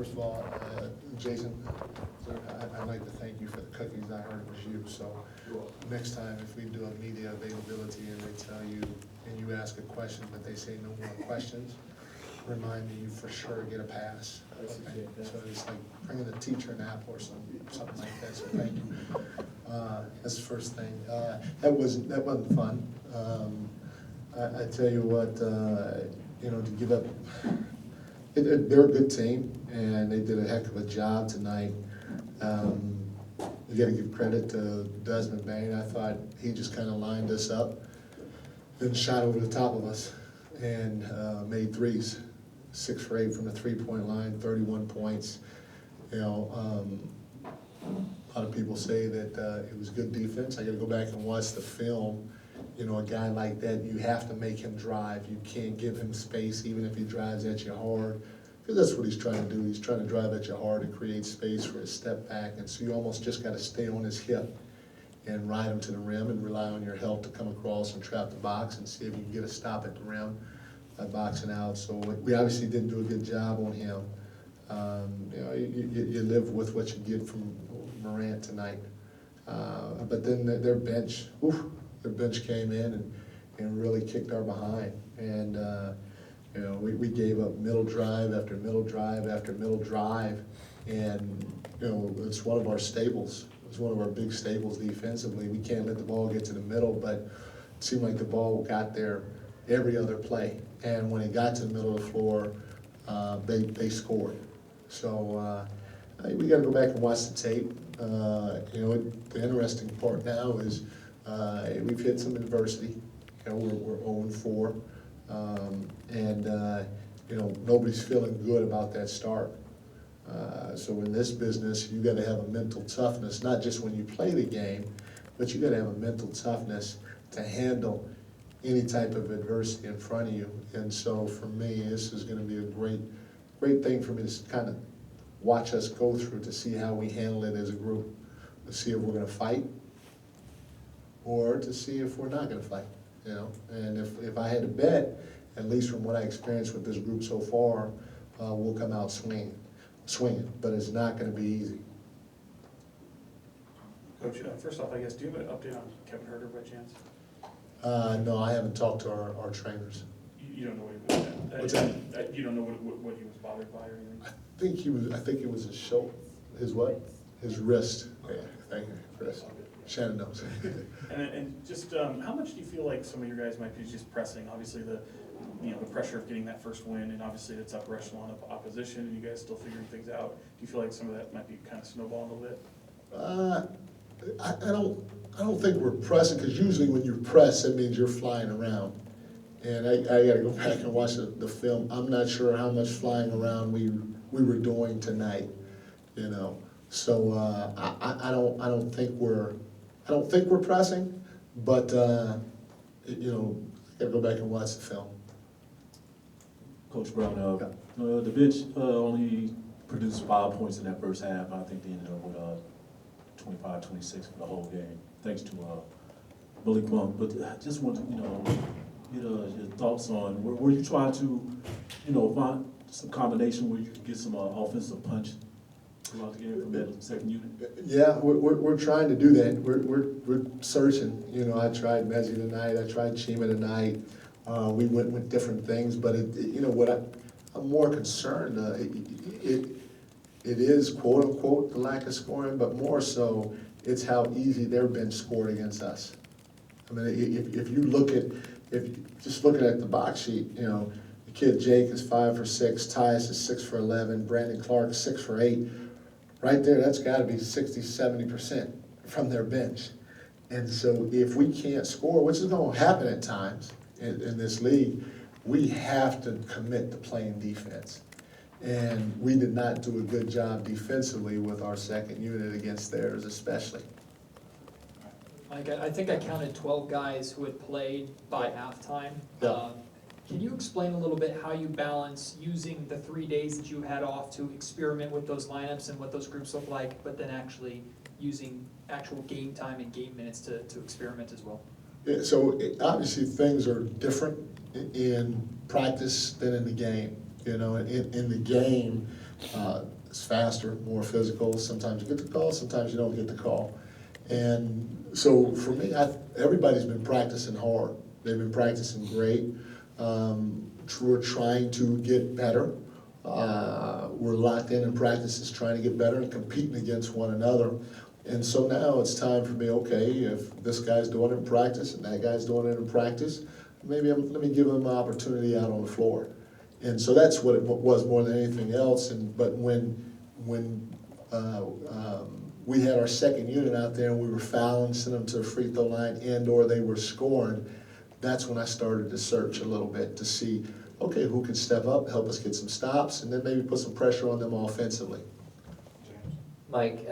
First of all, Jason, I'd like to thank you for the cookies. I heard it was you, so next time if we do a media availability and they tell you, and you ask a question, but they say no more questions, remind me you for sure get a pass. Okay? So it's like bringing a teacher an apple or something like that, so thank you. That's the first thing. That wasn't fun. I tell you what, to give up, they're a good team, and they did a heck of a job tonight. You gotta give credit to Desmond Bain. I thought he just kind of lined us up and shot over the top of us and made threes. 6 for 8 from the 3-point line, 31 points. A lot of people say that it was good defense. I gotta go back and watch the film. A guy like that, you have to make him drive. You can't give him space even if he drives at you hard, because that's what he's trying to do. He's trying to drive at you hard and create space for his step back, and so you almost just gotta stay on his hip and ride him to the rim and rely on your help to come across and trap the box and see if you can get a stop at the rim by boxing out. So we obviously didn't do a good job on him. You live with what you get from Morant tonight. But then their bench, their bench came in and really kicked our behind. And we gave up middle drive after middle drive after middle drive. And it's one of our staples. It's one of our big staples defensively. We can't let the ball get to the middle, but it seemed like the ball got there every other play. And when it got to the middle of the floor, they scored. So we got to go back and watch the tape. The interesting part now is we've hit some adversity. We're 0-4, and nobody's feeling good about that start. So in this business, you got to have a mental toughness, not just when you play the game, but you got to have a mental toughness to handle any type of adversity in front of you. And so for me, this is going to be a great thing for me to kind of watch us go through, to see how we handle it as a group, to see if we're going to fight or to see if we're not going to fight. And if I had to bet, at least from what I experienced with this group so far, we'll come out swinging, but it's not going to be easy. Coach, first off, I guess, do you have an update on Kevin Herter by chance? No, I haven't talked to our trainers. You don't know what he was. What's that? You don't know what he was bothered by or anything? I think it was his shoulder. His what? His wrist. Yeah, thank you, Chris. Shannon knows. And just how much do you feel like some of your guys might be just pressing? Obviously the pressure of getting that first win, and obviously it's upper echelon of opposition, and you guys still figuring things out. Do you feel like some of that might be kind of snowballing a little bit? I don't think we're pressing, because usually when you press, it means you're flying around. And I got to go back and watch the film. I'm not sure how much flying around we were doing tonight. So I don't think we're pressing, but I got to go back and watch the film. Coach Brown, the bench only produced 5 points in that first half. I think they ended up with 25-26 for the whole game, thanks to Malik Monk. But I just want to, get your thoughts on, were you trying to, find some combination where you could get some offensive punch throughout the game from that second unit? Yeah, we're trying to do that. We're searching. I tried Mezzi tonight. I tried Chima tonight. We went with different things, but I'm more concerned. It is quote unquote the lack of scoring, but more so it's how easy their bench scored against us. I mean, if just looking at the box sheet, the kid Jake is 5 for 6, Tyus is 6 for 11, Brandon Clark 6 for 8. Right there, that's got to be 60-70% from their bench. And so if we can't score, which is going to happen at times in this league, we have to commit to playing defense. And we did not do a good job defensively with our second unit against theirs especially. Mike, I think I counted 12 guys who had played by halftime. Yeah. Can you explain a little bit how you balance using the 3 days that you had off to experiment with those lineups and what those groups look like, but then actually using actual game time and game minutes to experiment as well? Yeah, so obviously things are different in practice than in the game. you know, in the game, it's faster, more physical. Sometimes you get the call, sometimes you don't get the call. And so for me, everybody's been practicing hard. They've been practicing great. We're trying to get better. We're locked in practices, trying to get better and competing against one another. And so now it's time for me, okay, if this guy's doing it in practice and that guy's doing it in practice, maybe let me give them an opportunity out on the floor. And so that's what it was more than anything else. But when we had our second unit out there and we were fouling, sending them to the free throw line and/or they were scoring, that's when I started to search a little bit to see, okay, who can step up, help us get some stops, and then maybe put some pressure on them offensively. Mike,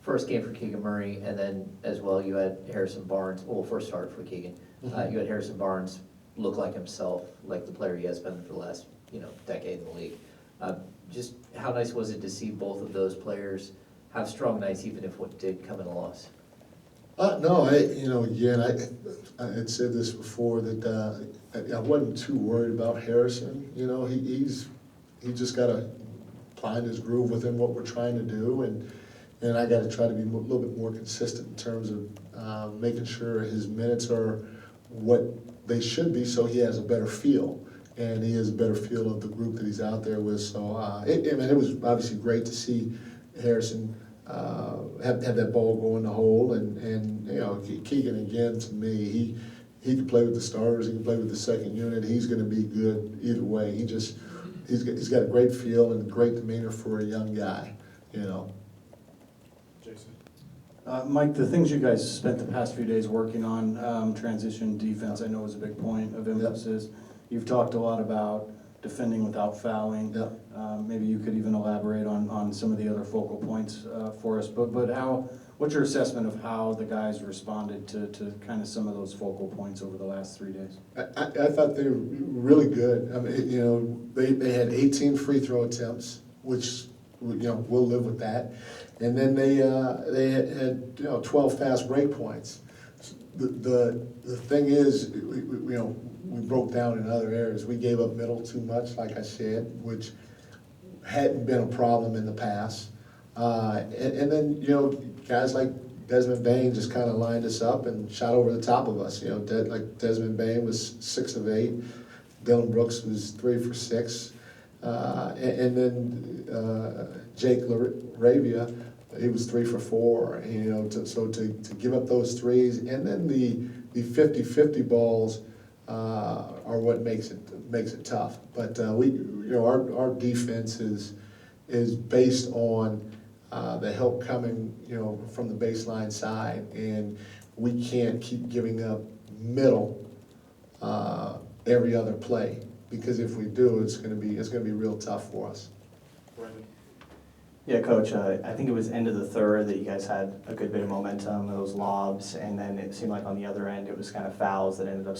first game for Keegan Murray, and then as well, you had Harrison Barnes, well, first start for Keegan. You had Harrison Barnes look like himself, like the player he has been for the last, decade in the league. Just how nice was it to see both of those players have strong nights, even if what did come in a loss? No, again, I had said this before, that I wasn't too worried about Harrison. He just got to find his groove within what we're trying to do, and I got to try to be a little bit more consistent in terms of making sure his minutes are what they should be, so he has a better feel, and he has a better feel of the group that he's out there with. So it was obviously great to see Harrison have that ball go in the hole, and Keegan, again, to me, he can play with the starters, he can play with the second unit, he's going to be good either way. He's got a great feel and great demeanor for a young guy, Jason? Mike, the things you guys spent the past few days working on, transition defense, I know was a big point of emphasis. You've talked a lot about defending without fouling. Yep. Maybe you could even elaborate on some of the other focal points for us. But what's your assessment of how the guys responded to kind of some of those focal points over the last 3 days? I thought they were really good. I mean, they had 18 free throw attempts, which, we'll live with that. And then they had 12 fast break points. The thing is, we broke down in other areas. We gave up middle too much, like I said, which hadn't been a problem in the past. And then, guys like Desmond Bain just kind of lined us up and shot over the top of us. Like Desmond Bain was 6 of 8. Dylan Brooks was 3 for 6. And then Jake LaRavia, he was 3 for 4. So to give up those threes, and then the 50-50 balls are what makes it tough. But our defense is based on the help coming from the baseline side, and we can't keep giving up middle every other play, because if we do, it's gonna be real tough for us. Brendan? Yeah, Coach, I think it was end of the third that you guys had a good bit of momentum, those lobs, and then it seemed like on the other end it was kind of fouls that ended up